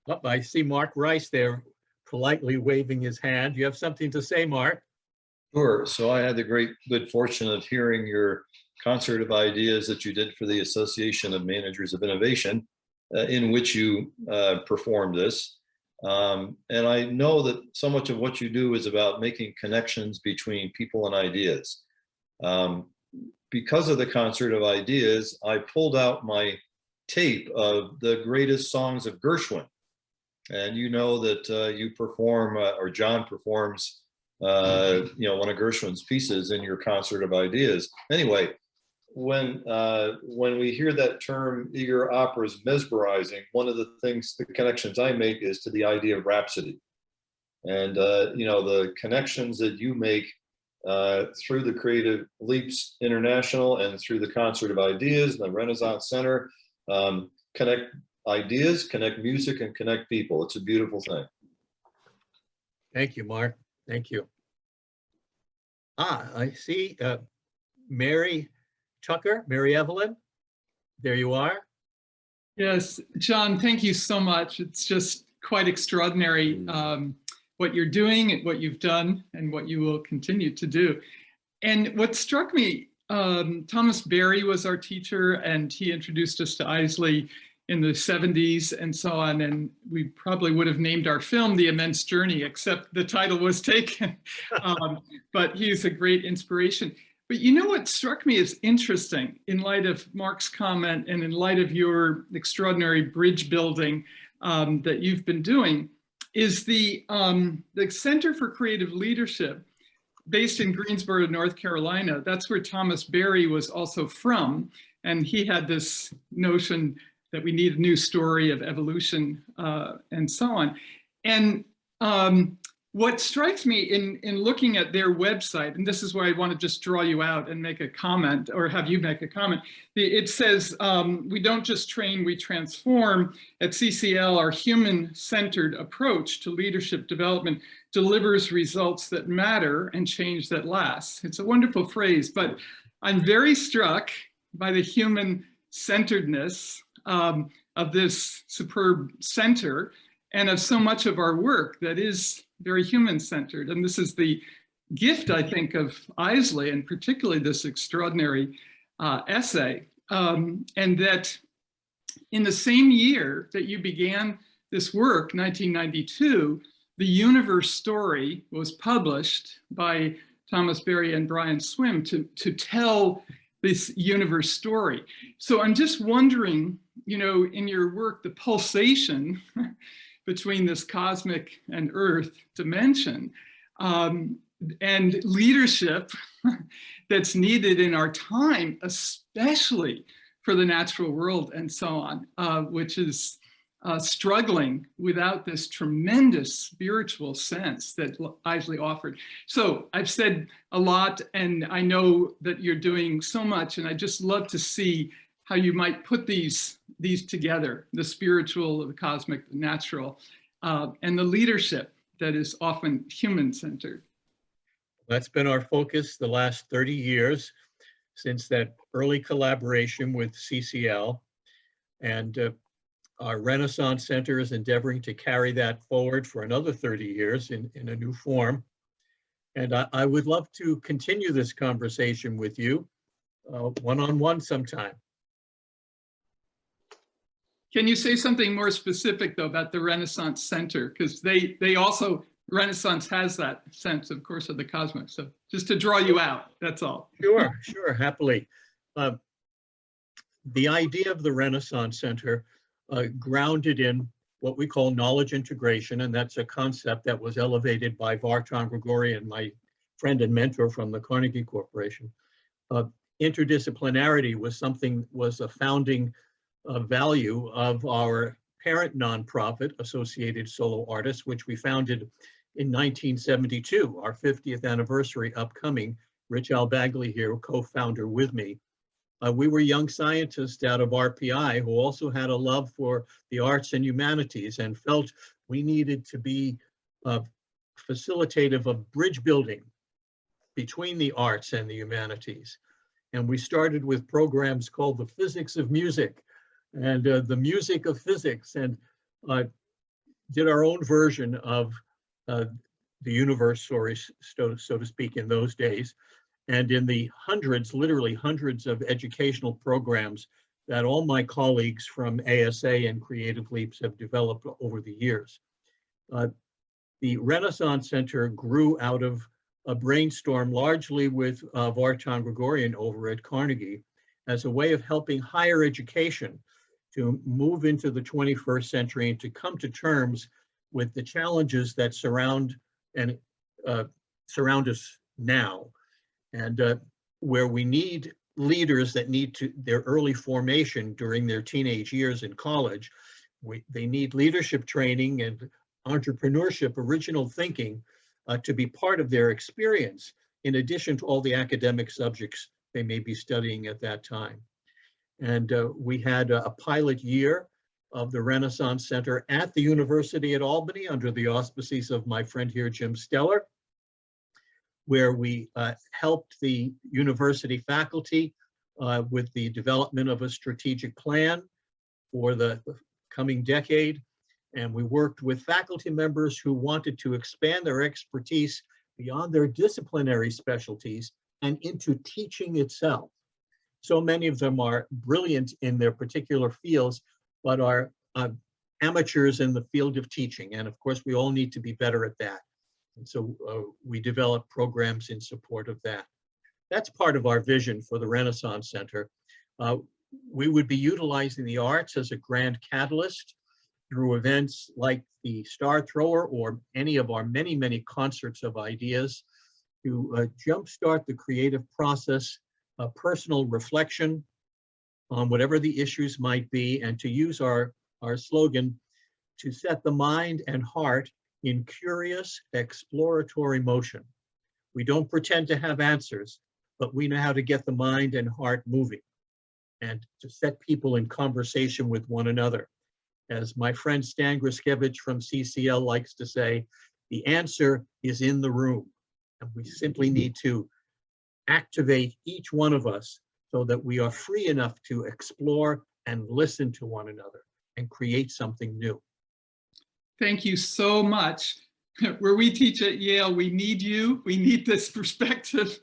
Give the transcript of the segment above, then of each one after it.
Oh, I see Mark Rice there politely waving his hand. You have something to say, Mark? Sure. So I had the good fortune of hearing your concert of ideas that you did for the Association of Managers of Innovation, in which you performed this. And I know that so much of what you do is about making connections between people and ideas. Because of the concert of ideas, I pulled out my tape of the greatest songs of Gershwin. And you know that you perform, or John performs, one of Gershwin's pieces in your concert of ideas. Anyway, when we hear that term, your opera is mesmerizing, one of the connections I make is to the idea of Rhapsody. And, the connections that you make through the Creative Leaps International and through the Concert of Ideas and the Renaissance Center, connect ideas, connect music, and connect people. It's a beautiful thing. Thank you, Mark. Thank you. I see Mary Tucker, Mary Evelyn. There you are. Yes, John, thank you so much. It's just quite extraordinary what you're doing and what you've done and what you will continue to do. And what struck me, Thomas Berry was our teacher, and he introduced us to Isley in the 70s and so on. And we probably would have named our film The Immense Journey, except the title was taken. But he's a great inspiration. But you know what struck me as interesting in light of Mark's comment and in light of your extraordinary bridge building that you've been doing is the Center for Creative Leadership based in Greensboro, North Carolina. That's where Thomas Berry was also from. And he had this notion that we need a new story of evolution and so on. And what strikes me in looking at their website, and this is where I want to just draw you out and make a comment, or have you make a comment. It says, we don't just train, we transform. At CCL, our human-centered approach to leadership development delivers results that matter and change that lasts. It's a wonderful phrase, but I'm very struck by the human-centeredness of this superb center and of so much of our work that is very human-centered. And this is the gift, I think, of Isley, and particularly this extraordinary essay. And that in the same year that you began this work, 1992, The Universe Story was published by Thomas Berry and Brian Swim to tell this universe story. So I'm just wondering, in your work, the pulsation between this cosmic and earth dimension and leadership that's needed in our time, especially for the natural world and so on, which is struggling without this tremendous spiritual sense that Isley offered. So I've said a lot, and I know that you're doing so much, and I just love to see how you might put these together, the spiritual, the cosmic, the natural, and the leadership that is often human-centered. That's been our focus the last 30 years since that early collaboration with CCL. And our Renaissance Center is endeavoring to carry that forward for another 30 years in a new form. And I would love to continue this conversation with you one-on-one sometime. Can you say something more specific, though, about the Renaissance Center? Because they also, Renaissance has that sense, of course, of the cosmos. So just to draw you out, that's all. Sure, happily. The idea of the Renaissance Center grounded in what we call knowledge integration, and that's a concept that was elevated by Vartan Gregorian, my friend and mentor from the Carnegie Corporation. Interdisciplinarity was a founding value of our parent nonprofit, Associated Solo Artists, which we founded in 1972, our 50th anniversary upcoming. Rich Al-Bagli here, co-founder with me. We were young scientists out of RPI who also had a love for the arts and humanities and felt we needed to be facilitative of bridge building between the arts and the humanities. And we started with programs called the Physics of Music and the Music of Physics. And did our own version of the universe story, so to speak, in those days. And in the hundreds, literally hundreds of educational programs that all my colleagues from ASA and Creative Leaps have developed over the years. The Renaissance Center grew out of a brainstorm largely with Vartan Gregorian over at Carnegie as a way of helping higher education to move into the 21st century and to come to terms with the challenges that surround us now, and where we need leaders that need to their early formation during their teenage years in college. They need leadership training and entrepreneurship, original thinking to be part of their experience, in addition to all the academic subjects they may be studying at that time. And we had a pilot year of the Renaissance Center at the University at Albany under the auspices of my friend here, Jim Steller, where we helped the university faculty with the development of a strategic plan for the coming decade. And we worked with faculty members who wanted to expand their expertise beyond their disciplinary specialties and into teaching itself. So many of them are brilliant in their particular fields, but are amateurs in the field of teaching. And of course, we all need to be better at that. And so we develop programs in support of that. That's part of our vision for the Renaissance Center. We would be utilizing the arts as a grand catalyst through events like the Star Thrower or any of our many, many concerts of ideas to jumpstart the creative process, personal reflection on whatever the issues might be, and to use our slogan to set the mind and heart in curious, exploratory motion. We don't pretend to have answers, but we know how to get the mind and heart moving and to set people in conversation with one another. As my friend Stan Griskevich from CCL likes to say, the answer is in the room. And we simply need to activate each one of us so that we are free enough to explore and listen to one another and create something new. Thank you so much. Where we teach at Yale, we need you. We need this perspective.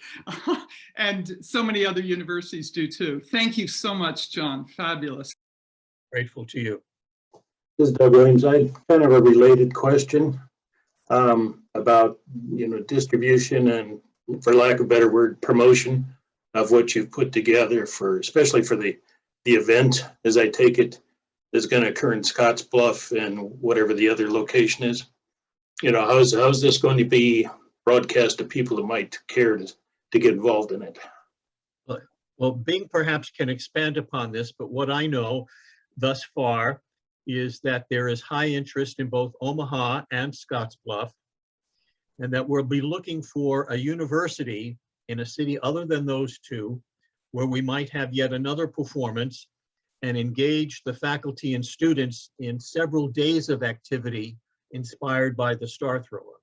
And so many other universities do too. Thank you so much, John. Fabulous. Grateful to you. This is Doug Williams. I had kind of a related question about distribution and, for lack of a better word, promotion of what you've put together for, especially for the event, as I take it, is going to occur in Scottsbluff and whatever the other location is. How's this going to be broadcast to people that might care to get involved in it? Well, Bing perhaps can expand upon this, but what I know thus far is that there is high interest in both Omaha and Scottsbluff, and that we'll be looking for a university in a city other than those two, where we might have yet another performance and engage the faculty and students in several days of activity inspired by the Star Thrower.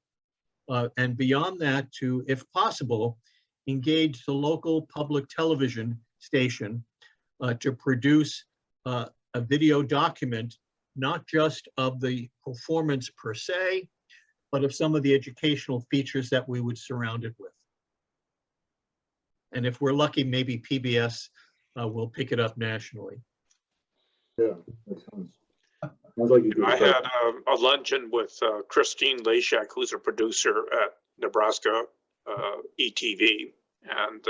And beyond that, to, if possible, engage the local public television station to produce a video document, not just of the performance per se, but of some of the educational features that we would surround it with. And if we're lucky, maybe PBS will pick it up nationally. Yeah, that sounds like a good I had a luncheon with Christine Leshak, who's a producer at Nebraska ETV, and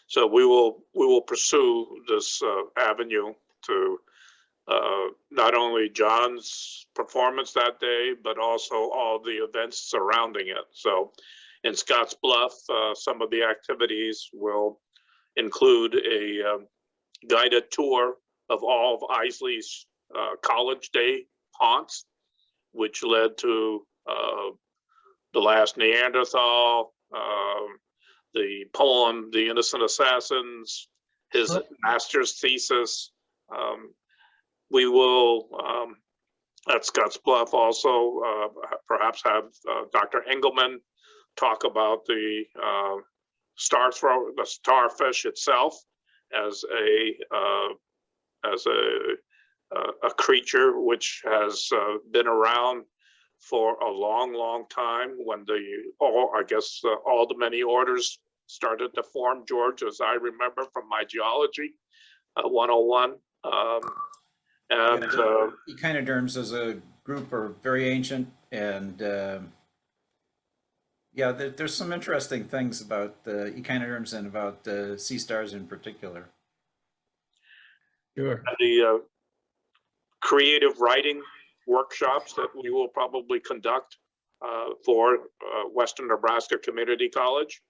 so we will pursue this avenue to not only John's performance that day, but also all the events surrounding it. So in Scottsbluff, some of the activities will include a guided tour of all of Isley's college day haunts, which led to The Last Neanderthal, the poem, The Innocent Assassins, his master's thesis. We will, at Scottsbluff, also perhaps have Dr. Engelman talk about the starfish itself as a creature which has been around for a long, long time when all the many orders started to form, George, as I remember from my geology 101. And Echinoderms as a group are very ancient, and yeah, there's some interesting things about the echinoderms and about sea stars in particular. Sure. the creative writing workshops that we will probably conduct for Western Nebraska Community College.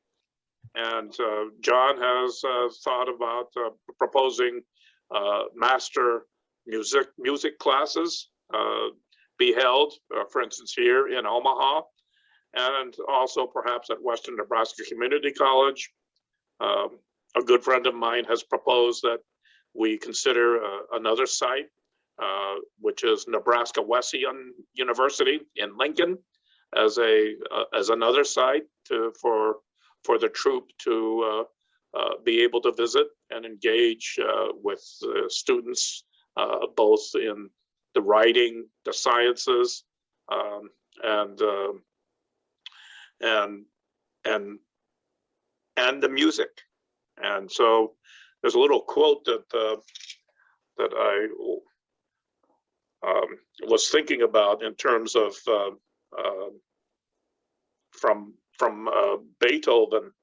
And John has thought about proposing master music classes be held, for instance, here in Omaha, and also perhaps at Western Nebraska Community College. A good friend of mine has proposed that we consider another site, which is Nebraska Wesleyan University in Lincoln, as another site for the troop to be able to visit and engage with students, both in the writing, the sciences, and the music. And so there's a little quote that I was thinking about in terms of from Beethoven,